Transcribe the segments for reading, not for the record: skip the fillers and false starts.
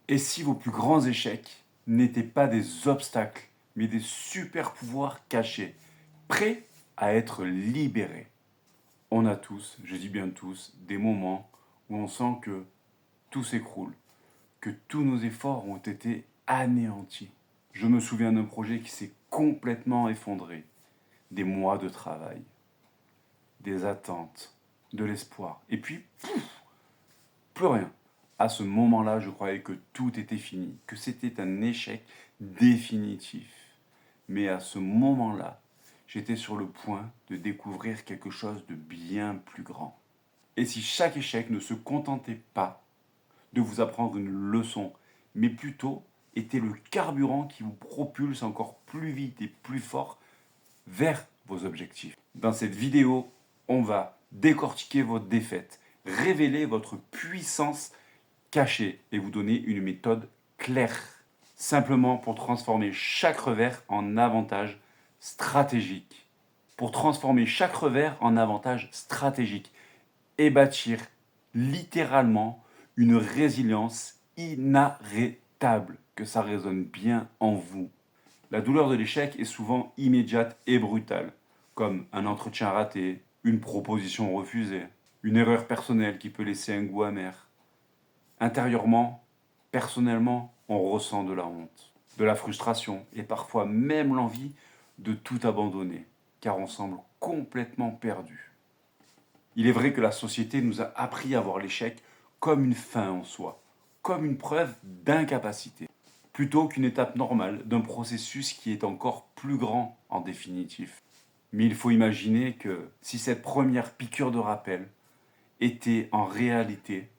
Et si vos plus grands échecs n'étaient pas des obstacles, mais des super pouvoirs cachés, prêts à être libérés? On a tous, je dis bien tous, des moments où on sent que tout s'écroule, que tous nos efforts ont été anéantis. Je me souviens d'un projet qui s'est complètement effondré. Des mois de travail, des attentes, de l'espoir. Et puis, plus rien. À ce moment-là, je croyais que tout était fini, que c'était un échec définitif. Mais à ce moment-là, j'étais sur le point de découvrir quelque chose de bien plus grand. Et si chaque échec ne se contentait pas de vous apprendre une leçon, mais plutôt était le carburant qui vous propulse encore plus vite et plus fort vers vos objectifs. Dans cette vidéo, on va décortiquer votre défaite, révéler votre puissance cachée et vous donner une méthode claire, simplement pour transformer chaque revers en avantage stratégique. Pour transformer chaque revers en avantage stratégique et bâtir littéralement une résilience inarrêtable, que ça résonne bien en vous. La douleur de l'échec est souvent immédiate et brutale, comme un entretien raté, une proposition refusée, une erreur personnelle qui peut laisser un goût amer. Intérieurement, personnellement, on ressent de la honte, de la frustration et parfois même l'envie de tout abandonner, car on semble complètement perdu. Il est vrai que la société nous a appris à voir l'échec comme une fin en soi, comme une preuve d'incapacité, plutôt qu'une étape normale d'un processus qui est encore plus grand en définitive. Mais il faut imaginer que si cette première piqûre de rappel était en réalité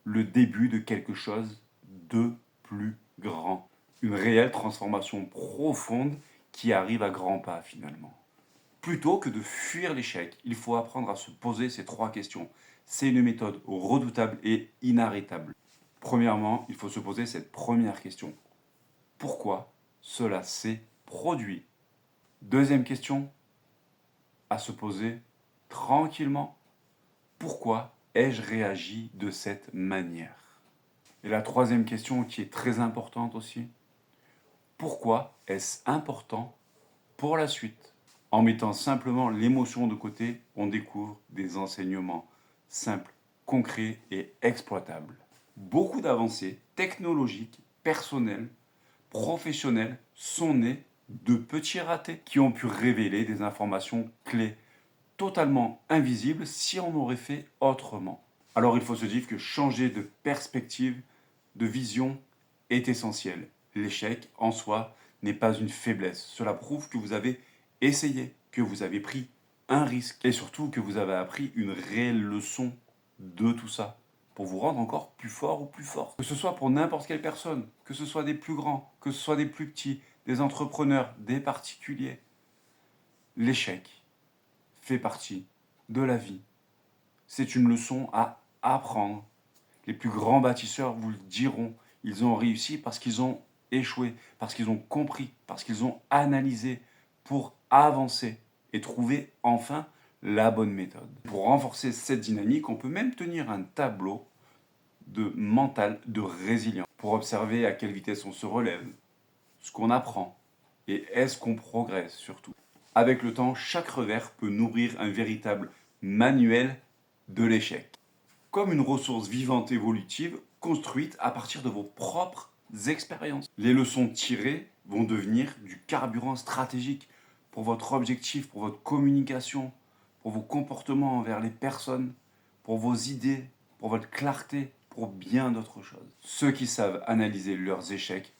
le début de quelque chose de plus grand, une réelle transformation profonde qui arrive à grands pas finalement. Plutôt que de fuir l'échec, il faut apprendre à se poser ces trois questions. C'est une méthode redoutable et inarrêtable. Premièrement, il faut se poser cette première question. Pourquoi cela s'est produit? Deuxième question à se poser tranquillement. Pourquoi ai-je réagi de cette manière? Et la troisième question qui est très importante aussi. Pourquoi est-ce important pour la suite? En mettant simplement l'émotion de côté, on découvre des enseignements simples, concrets et exploitables. Beaucoup d'avancées technologiques, personnelles, professionnelles sont nées de petits ratés qui ont pu révéler des informations clés totalement invisibles si on aurait fait autrement. Alors il faut se dire que changer de perspective, de vision est essentiel. L'échec en soi n'est pas une faiblesse. Cela prouve que vous avez essayé, que vous avez pris un risque et surtout que vous avez appris une réelle leçon de tout ça pour vous rendre encore plus fort ou plus fort. Que ce soit pour n'importe quelle personne, que ce soit des plus grands, que ce soit des plus petits, des entrepreneurs, des particuliers. L'échec fait partie de la vie. C'est une leçon à apprendre. Les plus grands bâtisseurs vous le diront. Ils ont réussi parce qu'ils ont échoué, parce qu'ils ont compris, parce qu'ils ont analysé pour avancer et trouver enfin la bonne méthode. Pour renforcer cette dynamique, on peut même tenir un tableau de mental de résilience pour observer à quelle vitesse on se relève, ce qu'on apprend et est-ce qu'on progresse surtout. Avec le temps, chaque revers peut nourrir un véritable manuel de l'échec, comme une ressource vivante évolutive construite à partir de vos propres expériences. Les leçons tirées vont devenir du carburant stratégique pour votre objectif, pour votre communication, pour vos comportements envers les personnes, pour vos idées, pour votre clarté, pour bien d'autres choses. Ceux qui savent analyser leurs échecs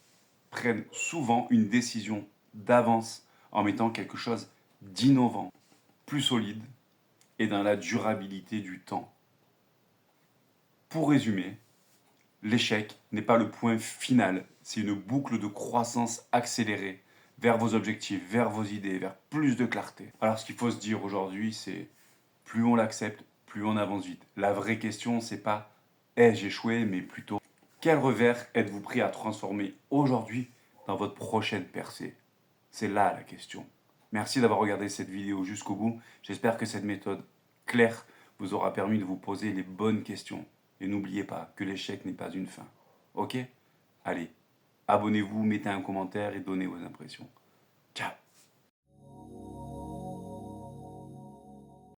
prennent souvent une décision d'avance en mettant quelque chose d'innovant, plus solide et dans la durabilité du temps. Pour résumer, l'échec n'est pas le point final, c'est une boucle de croissance accélérée vers vos objectifs, vers vos idées, vers plus de clarté. Alors ce qu'il faut se dire aujourd'hui, c'est plus on l'accepte, plus on avance vite. La vraie question, c'est pas ai-je échoué, mais plutôt quel revers êtes-vous prêt à transformer aujourd'hui dans votre prochaine percée? C'est là la question. Merci d'avoir regardé cette vidéo jusqu'au bout. J'espère que cette méthode claire vous aura permis de vous poser les bonnes questions. Et n'oubliez pas que l'échec n'est pas une fin. Ok? Allez, abonnez-vous, mettez un commentaire et donnez vos impressions. Ciao!